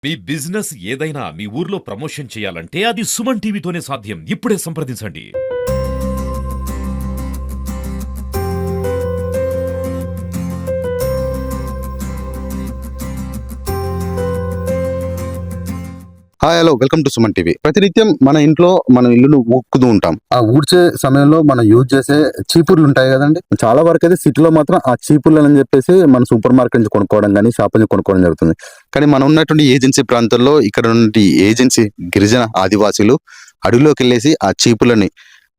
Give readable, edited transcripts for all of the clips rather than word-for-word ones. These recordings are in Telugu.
మీ బిజినెస్ ఏదైనా మీ ఊర్లో ప్రమోషన్ చేయాలంటే అది సుమన్ టీవీతోనే సాధ్యం. ఇప్పుడే సంప్రదించండి. Hi hello welcome to Suman TV. ప్రతినిత్యం మన ఇంట్లో మన ఇల్లును ఊక్కుతూ ఉంటాం. ఆ ఊడ్చే సమయంలో మనం యూజ్ చేసే చీపుర్లు ఉంటాయి కదండి. చాలా వరకు అయితే సిటీలో మాత్రం ఆ చీపుర్లు అని చెప్పేసి మన సూపర్ మార్కెట్ నుంచి కొనుక్కోవడం కానీ షాప్ నుంచి కొనుక్కోవడం జరుగుతుంది. కానీ మనం ఉన్నటువంటి ఏజెన్సీ ప్రాంతాల్లో ఇక్కడ నుండి ఏజెన్సీ గిరిజన ఆదివాసీలు అడవిలోకి వెళ్ళేసి ఆ చీపులని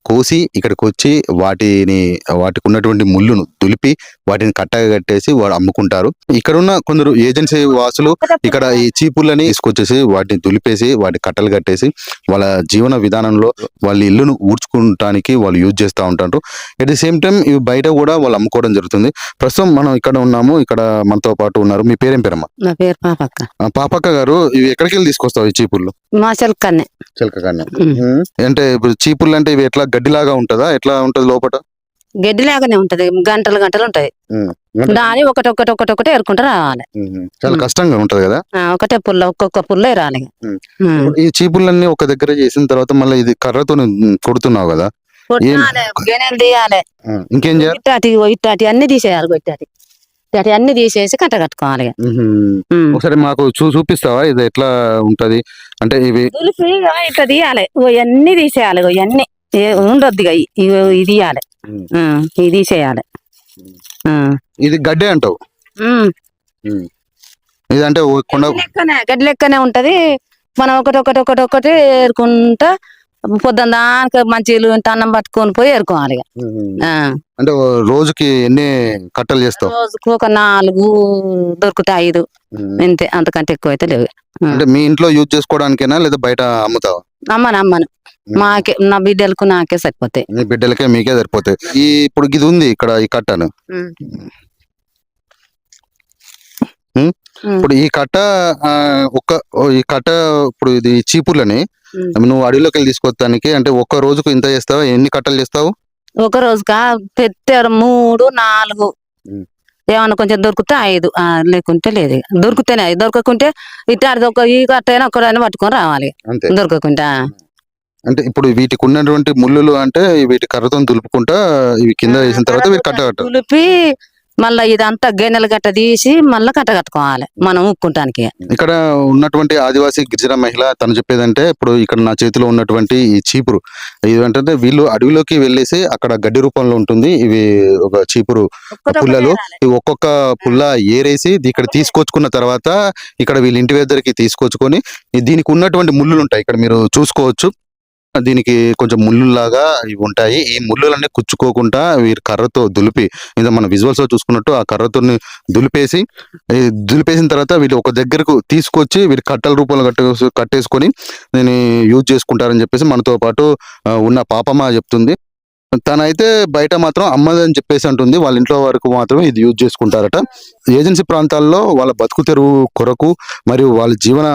కోసి ఇక్కడికి వచ్చి వాటికి ఉన్నటువంటి ముళ్ళును దులిపి వాటిని కట్టగా కట్టేసి వాడు అమ్ముకుంటారు. ఇక్కడ ఉన్న కొందరు ఏజెన్సీ వాసులు ఇక్కడ ఈ చీపుర్లని తీసుకొచ్చేసి వాటిని దులిపేసి వాటి కట్టలు కట్టేసి వాళ్ళ జీవన విధానంలో వాళ్ళ ఇల్లును ఊడ్చుకోవడానికి వాళ్ళు యూజ్ చేస్తూ ఉంటారు. అట్ ది సేమ్ టైం ఇవి బయట కూడా వాళ్ళు అమ్ముకోవడం జరుగుతుంది. ప్రస్తుతం మనం ఇక్కడ ఉన్నాము. ఇక్కడ మనతో పాటు ఉన్నారు. మీ పేరేం పేరమ్మా? నా పేరు పాపక్క. పాపక్క గారు, ఇవి ఎక్కడికి వెళ్ళి తీసుకొస్తావు ఈ చీపుర్లు? మా చెలకన్నే. చిలకగానే అంటే ఇప్పుడు చీపుర్లు అంటే ఇవి ఎట్లా గడ్డిలాగా ఉంటదా, ఎట్లా ఉంటది లోపల? గడ్డి లాగానే ఉంటది, గంటలు గంటలు ఉంటది. దాని ఒకటి ఎరుకుంటూ రావాలి. చాలా కష్టంగా ఉంటది కదా. ఒకటే పుల్ల, ఒక్కొక్క పుల్ల రాలి. ఈ చీపుర్లన్నీ ఒక దగ్గర చేసిన తర్వాత మళ్ళీ ఇది కర్రతో కొడుతున్నావు కదా, గెనెలు తీయాలి. ఇంకేం చేయాలి? ఇట్టాటి అన్ని తీసేయాలి. ఇట్టాటి అన్ని తీసేసి కట్ట కట్టుకోవాలి. ఒకసారి మాకు చూపిస్తావా ఇది ఎట్లా ఉంటది? అంటే ఇవి ఇట్లా తీయాలి, ఇవన్నీ తీసేయాలి. ఇవన్నీ ఉండొద్దు, ఇది తీయాలి, ఇది తీసేయాలి. ఇది గడ్డే అంటావు? ఇది అంటే గడ్డి లెక్కనే ఉంటది. మనం ఒకటి ఏరుకుంటా పొద్దున్న దానికి మంచి అన్నం పట్టుకొని పోయి ఏరుకోవాలి. అంటే రోజుకి ఎన్ని కట్టలు చేస్తావు? రోజుకు ఒక 4 దొరుకుతాయి, 5 ఇంతే, అంతకంటే ఎక్కువ అయితే లేవు. అంటే మీ ఇంట్లో యూజ్ చేసుకోవడానికేనా లేదా బయట అమ్ముతావా? అమ్మను మాకే, నా బిడ్డలకు నాకే సరిపోతాయి. మీ బిడ్డలకే మీకే సరిపోతాయి. ఇప్పుడు ఇది ఉంది ఇక్కడ ఈ కట్టను. ఇప్పుడు ఈ కట్ట ఇప్పుడు ఇది చీపుర్లని నువ్వు అడవిలోకి వెళ్ళి తీసుకొస్తానికి అంటే ఒక్క రోజుకు ఇంత చేస్తావా? ఎన్ని కట్టలు చేస్తావు ఒక రోజుకా? పెట్టారు 3, 4. ఏమన్నా కొంచెం దొరికితే 5, లేకుంటే లేదు. దొరికితేనే 5, దొరకకుంటే ఇట్లా ఈ కట్టైనా ఒక్కడైనా పట్టుకొని రావాలి. దొరకకుంటా అంటే ఇప్పుడు వీటికి ఉన్నటువంటి ముళ్ళులు అంటే వీటి కర్రతో దులుపుకుంటా ఇవి కింద వేసిన తర్వాత వీటి కట్ట దులిపి మళ్ళా ఇదంతా గెనెలు గట్ట తీసి మళ్ళీ కట్ట కట్టుకోవాలి మనం ఊక్కుంటానికి. ఇక్కడ ఉన్నటువంటి ఆదివాసీ గిరిజన మహిళ తను చెప్పేదంటే, ఇప్పుడు ఇక్కడ నా చేతిలో ఉన్నటువంటి ఈ చీపురు ఇదేంటంటే వీళ్ళు అడవిలోకి వెళ్ళేసి అక్కడ గడ్డి రూపంలో ఉంటుంది. ఇవి ఒక చీపురు పుల్లలు, ఒక్కొక్క పుల్ల ఏరేసి ఇక్కడ తీసుకొచ్చుకున్న తర్వాత ఇక్కడ వీళ్ళ ఇంటి దగ్గరికి తీసుకొచ్చుకొని దీనికి ఉన్నటువంటి ముళ్ళులు ఉంటాయి. ఇక్కడ మీరు చూసుకోవచ్చు, దీనికి కొంచెం ముళ్ళులాగా ఇవి ఉంటాయి. ఈ ముళ్ళులన్నీ కుచ్చుకోకుండా వీరు కర్రతో దులిపి, ఇది మన విజువల్స్ లో చూసుకున్నట్టు ఆ కర్రతో దులిపేసిన తర్వాత వీళ్ళు ఒక దగ్గరకు తీసుకొచ్చి వీరి కట్టల రూపంలో కట్టేసుకొని దీన్ని యూజ్ చేసుకుంటారని చెప్పేసి మనతో పాటు ఉన్న పాపమ్మ చెప్తుంది. తనైతే బయట మాత్రం అమ్మదని చెప్పేసి అంటుంది. వాళ్ళ ఇంట్లో వరకు మాత్రమే ఇది యూజ్ చేసుకుంటారట. ఏజెన్సీ ప్రాంతాల్లో వాళ్ళ బతుకు తెరువు కొరకు మరియు వాళ్ళ జీవన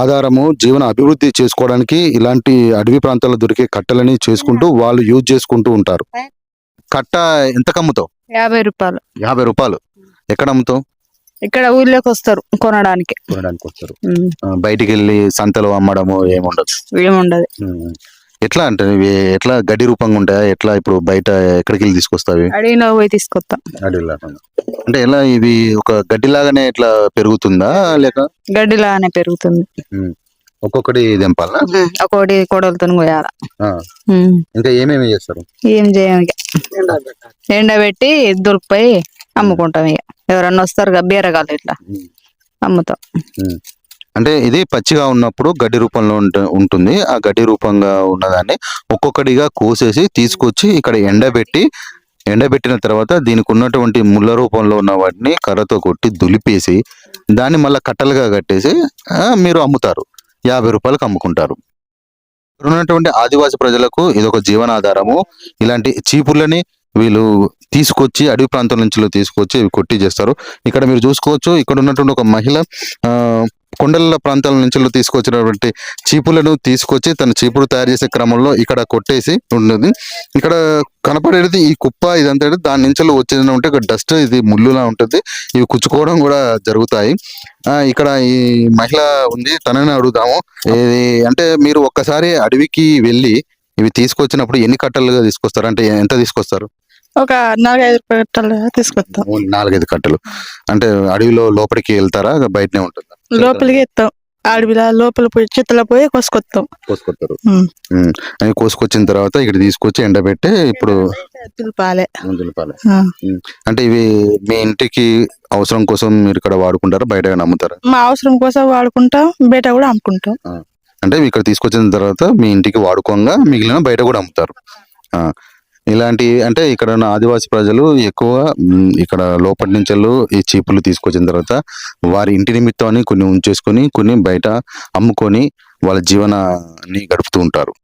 ఆధారము, జీవన అభివృద్ధి చేసుకోవడానికి ఇలాంటి అడవి ప్రాంతాల్లో దొరికే కట్టలని చేసుకుంటూ వాళ్ళు యూజ్ చేసుకుంటూ ఉంటారు. కట్ట ఎంతకు అమ్ముతావు? 50 రూపాయలు. 50 రూపాయలు. ఎక్కడ అమ్ముతావు? ఇక్కడ ఊర్లోకి వస్తారు కొనడానికి. వస్తారు. బయటికి వెళ్ళి సంతలో అమ్మడము ఏముండదు. ఎట్లా అంటే ఎట్లా గడ్డి రూపంగా ఉంటాయా? ఎట్లా ఇప్పుడు బయట ఎక్కడికి వెళ్ళి తీసుకొస్తావి? అడవిలో పోయి తీసుకొస్తాం. అంటే ఎలా ఇవి ఒక గడ్డి లాగానే ఇట్లా పెరుగుతుందా లేక? గడ్డి లాగానే పెరుగుతుంది. ఒక్కొక్కటి దెంపాలా? ఒకటి కొడలతో కోయాల. ఇంకా ఏమేమి చేస్తారు? ఏం చేయం, ఎండబెట్టి దొరికిపోయి అమ్ముకుంటాం. ఇక ఎవరన్నా వస్తారు బీరగాలు ఇట్లా అమ్ముతాం. అంటే ఇది పచ్చిగా ఉన్నప్పుడు గడ్డి రూపంలో ఉంటుంది. ఆ గడ్డి రూపంగా ఉన్నదాన్ని ఒక్కొక్కటిగా కోసేసి తీసుకొచ్చి ఇక్కడ ఎండబెట్టిన తర్వాత దీనికి ఉన్నటువంటి ముళ్ళ రూపంలో ఉన్న వాటిని కర్రతో కొట్టి దులిపేసి దాన్ని మళ్ళీ కట్టలుగా కట్టేసి మీరు అమ్ముతారు. 50 రూపాయలకు అమ్ముకుంటారు. ఉన్నటువంటి ఆదివాసీ ప్రజలకు ఇదొక జీవనాధారము. ఇలాంటి చీపుర్లని వీళ్ళు తీసుకొచ్చి అడవి ప్రాంతం నుంచి తీసుకొచ్చి ఇవి కొట్టి చేస్తారు. ఇక్కడ మీరు చూసుకోవచ్చు, ఇక్కడ ఉన్నటువంటి ఒక మహిళ కొండల ప్రాంతాల నుంచి తీసుకొచ్చినటువంటి చీపులను తీసుకొచ్చి తన చీపురు తయారు చేసే క్రమంలో ఇక్కడ కొట్టేసి ఉంటుంది. ఇక్కడ కనపడేది ఈ కుప్ప ఇదంతా దాని నుంచి వచ్చేది ఉంటే ఇక్కడ డస్ట్ ఇది ముళ్ళులా ఉంటుంది, ఇవి కుచ్చుకోవడం కూడా జరుగుతాయి. ఇక్కడ ఈ మహిళ ఉంది, తనని అడుగుదాము. ఇది అంటే మీరు ఒక్కసారి అడవికి వెళ్ళి ఇవి తీసుకొచ్చినప్పుడు ఎన్ని కట్టలుగా తీసుకొస్తారు, అంటే ఎంత తీసుకొస్తారు? ఒక 4-5 కట్టలు తీసుకొస్తాం. 4-5 కట్టలు. అంటే అడవిలో లోపలికి వెళ్తారా, బయటనే ఉంటుందా? లోపలికి ఎత్తాం, అడవిలో లోపల పోయి చిత్తలో పోయి కోసుకొస్తాం. కోసుకొస్తారు. అవి కోసుకొచ్చిన తర్వాత ఇక్కడ తీసుకొచ్చి ఎండబెట్టి ఇప్పుడు దులపాలే. దులపాలి. అంటే ఇవి మీ ఇంటికి అవసరం కోసం మీరు ఇక్కడ వాడుకుంటారా, బయట అమ్ముతారా? మా అవసరం కోసం వాడుకుంటాం, బయట కూడా అమ్ముకుంటాం. అంటే ఇక్కడ తీసుకొచ్చిన తర్వాత మీ ఇంటికి వాడుకోగా మిగిలిన బయట కూడా అమ్ముతారు. ఇలాంటి అంటే ఇక్కడ ఉన్న ఆదివాసీ ప్రజలు ఎక్కువ ఇక్కడ లోపటి నుంచి ఈ చీపులు తీసుకొచ్చిన తర్వాత వారి ఇంటి నిమిత్తాన్ని కొన్ని ఉంచేసుకొని కొన్ని బయట అమ్ముకొని వాళ్ళ జీవనాన్ని గడుపుతూ ఉంటారు.